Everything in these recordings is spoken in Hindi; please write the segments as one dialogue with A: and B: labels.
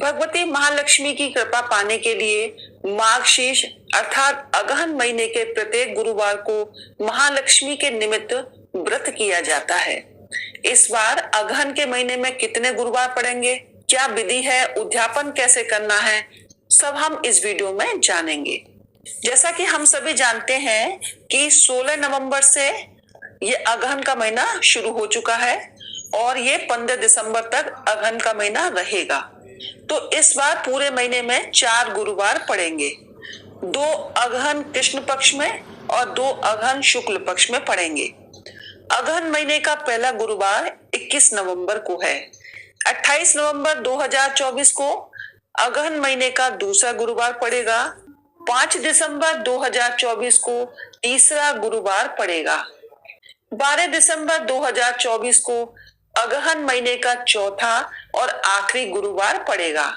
A: भगवती महालक्ष्मी की कृपा पाने के लिए मार्गशीर्ष अर्थात अगहन महीने के प्रत्येक गुरुवार को महालक्ष्मी के निमित्त व्रत किया जाता है। इस बार अगहन के महीने में कितने गुरुवार पड़ेंगे, क्या विधि है, उद्यापन कैसे करना है, सब हम इस वीडियो में जानेंगे। जैसा कि हम सभी जानते हैं कि 16 नवंबर से ये अगहन का महीना शुरू हो चुका है और ये 15 दिसंबर तक अगहन का महीना रहेगा। तो इस बार पूरे महीने में 4 गुरुवार पड़ेंगे। 2 अगहन कृष्ण पक्ष में और 2 अगहन शुक्ल पक्ष में पड़ेंगे। अगहन महीने का पहला गुरुवार 21 नवंबर को है। 28 नवंबर 2024 को अगहन महीने का दूसरा गुरुवार पड़ेगा। 5 दिसंबर 2024 को तीसरा गुरुवार पड़ेगा। 12 दिसंबर 2024 को अगहन महीने का चौथा और आखिरी गुरुवार पड़ेगा।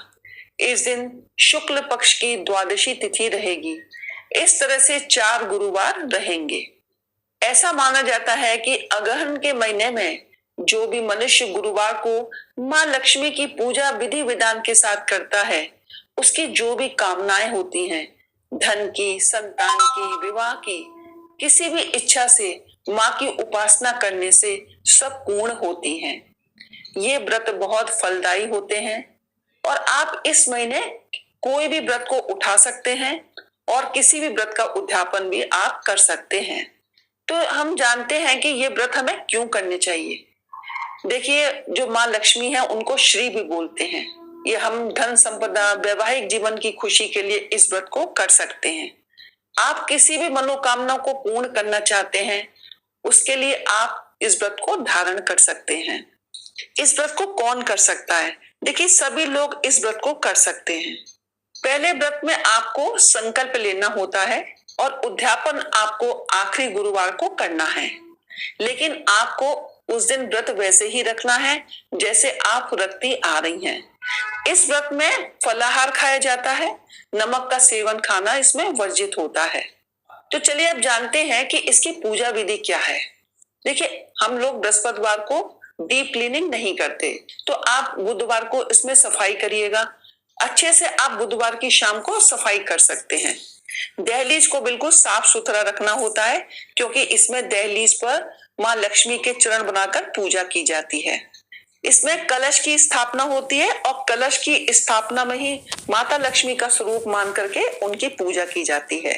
A: इस दिन शुक्ल पक्ष की द्वादशी तिथि रहेगी। इस तरह से 4 गुरुवार रहेंगे। ऐसा माना जाता है कि अगहन के महीने में जो भी मनुष्य गुरुवार को मां लक्ष्मी की पूजा विधि विधान के साथ करता है, उसकी जो भी कामनाएं होती हैं, धन की, संतान की, विवाह की, किसी भी इच्छा से मां की उपासना करने से सब पूर्ण होती हैं। ये व्रत बहुत फलदायी होते हैं और आप इस महीने कोई भी व्रत को उठा सकते हैं और किसी भी व्रत का उद्यापन भी आप कर सकते हैं। तो हम जानते हैं कि ये व्रत हमें क्यों करने चाहिए। देखिए, जो माँ लक्ष्मी है उनको श्री भी बोलते हैं। ये हम धन संपदा, वैवाहिक जीवन की खुशी के लिए इस व्रत को कर सकते हैं। आप किसी भी मनोकामना को पूर्ण करना चाहते हैं, उसके लिए आप इस व्रत को धारण कर सकते हैं। इस व्रत को कौन कर सकता है? देखिए, सभी लोग इस व्रत को कर सकते हैं। पहले व्रत में आपको संकल्प लेना होता है और उद्यापन आपको आखिरी गुरुवार को करना है, लेकिन आपको उस दिन व्रत वैसे ही रखना है जैसे आप रखती आ रही हैं। इस व्रत में फलाहार खाया जाता है, नमक का सेवन खाना इसमें वर्जित होता है। तो चलिए अब जानते हैं कि इसकी पूजा विधि क्या है। देखिए, हम लोग बृहस्पतिवार को डीप क्लीनिंग नहीं करते, तो आप बुधवार को इसमें सफाई करिएगा। अच्छे से आप बुधवार की शाम को सफाई कर सकते हैं। दहलीज को बिल्कुल साफ सुथरा रखना होता है, क्योंकि इसमें दहलीज पर माँ लक्ष्मी के चरण बनाकर पूजा की जाती है। इसमें कलश की स्थापना होती है और कलश की स्थापना में ही माता लक्ष्मी का स्वरूप मान करके उनकी पूजा की जाती है।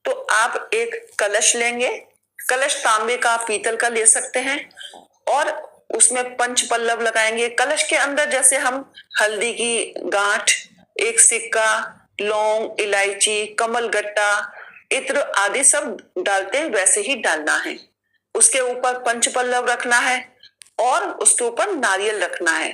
A: तो आप एक कलश लेंगे, कलश तांबे का, पीतल का ले सकते हैं और उसमें पंच पल्लव लगाएंगे। कलश के अंदर जैसे हम हल्दी की गांठ, एक सिक्का, लौंग, इलायची, कमल गट्टा, इत्र आदि सब डालते हैं, वैसे ही डालना है। उसके ऊपर पंच पल्लव रखना है और उसके ऊपर नारियल रखना है।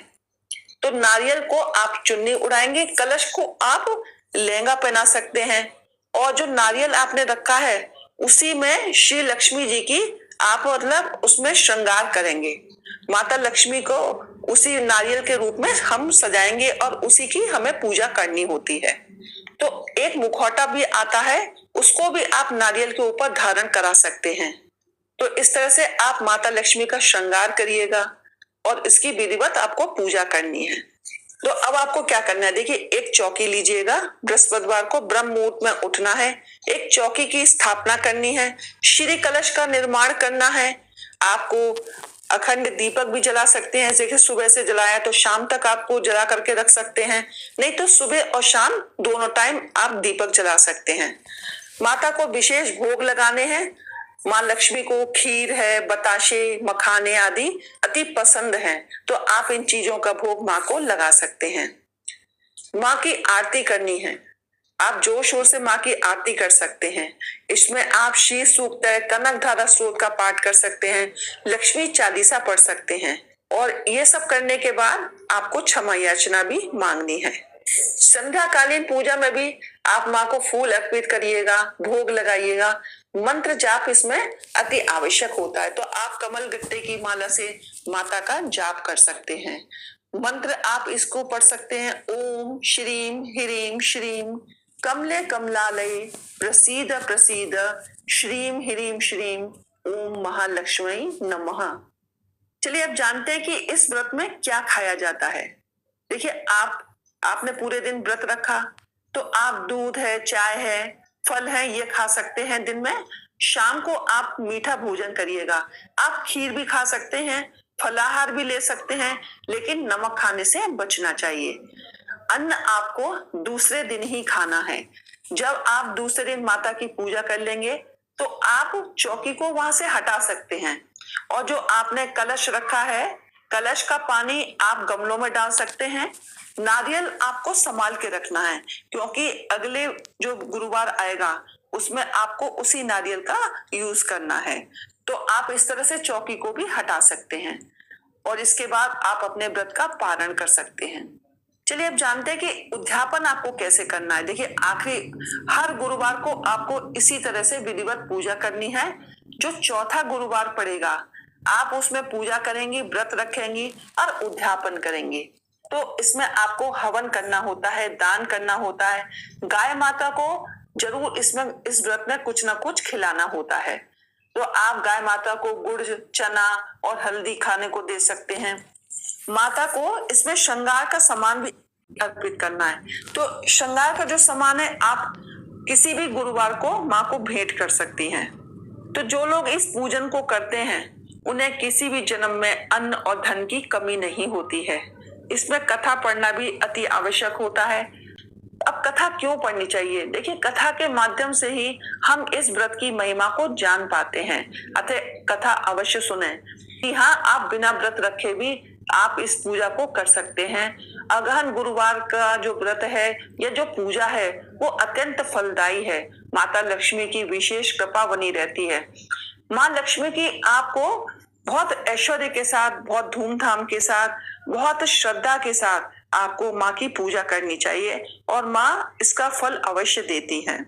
A: तो नारियल को आप चुन्नी उड़ाएंगे, कलश को आप लहंगा पहना सकते हैं और जो नारियल आपने रखा है उसी में श्री लक्ष्मी जी की आप मतलब उसमें श्रृंगार करेंगे। माता लक्ष्मी को उसी नारियल के रूप में हम सजाएंगे और उसी की हमें पूजा करनी होती है। तो एक मुखौटा भी आता है, उसको भी आप नारियल के ऊपर धारण करा सकते हैं। तो इस तरह से आप माता लक्ष्मी का श्रृंगार करिएगा और इसकी विधिवत आपको पूजा करनी है। तो अब आपको क्या करना है, देखिए, एक चौकी लीजिएगा। बृहस्पतिवार को ब्रह्म मुहूर्त में उठना है, एक चौकी की स्थापना करनी है, श्री कलश का निर्माण करना है। आपको अखंड दीपक भी जला सकते हैं। देखिए, सुबह से जलाया तो शाम तक आपको जला करके रख सकते हैं, नहीं तो सुबह और शाम दोनों टाइम आप दीपक जला सकते हैं। माता को विशेष भोग लगाने हैं। माँ लक्ष्मी को खीर है, बताशे, मखाने आदि अति पसंद हैं, तो आप इन चीजों का भोग माँ को लगा सकते हैं। माँ की आरती करनी है, आप जोर शोर से माँ की आरती कर सकते हैं। इसमें आप श्री सूक्त, कनक धारा स्रोत का पाठ कर सकते हैं, लक्ष्मी चालीसा पढ़ सकते हैं और ये सब करने के बाद आपको क्षमा याचना भी मांगनी है। संध्या कालीन पूजा में भी आप माँ को फूल अर्पित करिएगा, भोग लगाइएगा। मंत्र जाप इसमें अति आवश्यक होता है, तो आप कमल गट्टे की माला से माता का जाप कर सकते हैं। मंत्र आप इसको पढ़ सकते हैं, ओम श्रीम ह्रीम श्रीम कमले कमलालय प्रसीद प्रसीद श्रीम ह्रीम श्रीम ओम महालक्ष्मी नमः। चलिए अब जानते हैं कि इस व्रत में क्या खाया जाता है। देखिए, आप आपने पूरे दिन व्रत रखा तो आप दूध है, चाय है, फल है, ये खा सकते हैं दिन में। शाम को आप मीठा भोजन करिएगा। आप खीर भी खा सकते हैं, फलाहार भी ले सकते हैं, लेकिन नमक खाने से बचना चाहिए। अन्न आपको दूसरे दिन ही खाना है। जब आप दूसरे दिन माता की पूजा कर लेंगे तो आप चौकी को वहां से हटा सकते हैं, और जो आपने कलश रखा है, कलश का पानी आप गमलों में डाल सकते हैं। नारियल आपको संभाल के रखना है, क्योंकि अगले जो गुरुवार आएगा उसमें आपको उसी नारियल का यूज करना है। तो आप इस तरह से चौकी को भी हटा सकते हैं, और इसके बाद आप अपने व्रत का पारण कर सकते हैं। चलिए अब जानते हैं कि उद्यापन आपको कैसे करना है। देखिए, आखिरी हर गुरुवार को आपको इसी तरह से विधिवत पूजा करनी है। जो चौथा गुरुवार पड़ेगा आप उसमें पूजा करेंगी, व्रत रखेंगी और उद्यापन करेंगी। तो इसमें आपको हवन करना होता है, दान करना होता है। गाय माता को जरूर इसमें इस व्रत में कुछ ना कुछ खिलाना होता है। तो आप गाय माता को गुड़, चना और हल्दी खाने को दे सकते हैं। माता को इसमें श्रृंगार का सामान भी अर्पित करना है। तो श्रृंगार का जो सामान है आप किसी भी गुरुवार को माँ को भेंट कर सकती हैं। तो जो लोग इस पूजन को करते हैं उन्हें किसी भी जन्म में अन्न और धन की कमी नहीं होती है। इसमें कथा पढ़ना भी अति आवश्यक होता है। अब कथा क्यों पढ़नी चाहिए? देखिए, कथा के माध्यम से ही हम इस व्रत की महिमा को जान पाते हैं। अतः कथा अवश्य सुने। हाँ, आप बिना व्रत रखे भी आप इस पूजा को कर सकते हैं। अगहन गुरुवार का जो व्रत है या जो पूजा है वो अत्यंत फलदायी है। माता लक्ष्मी की विशेष कृपा बनी रहती है। माँ लक्ष्मी की आपको बहुत ऐश्वर्य के साथ, बहुत धूमधाम के साथ, बहुत श्रद्धा के साथ आपको माँ की पूजा करनी चाहिए, और माँ इसका फल अवश्य देती हैं।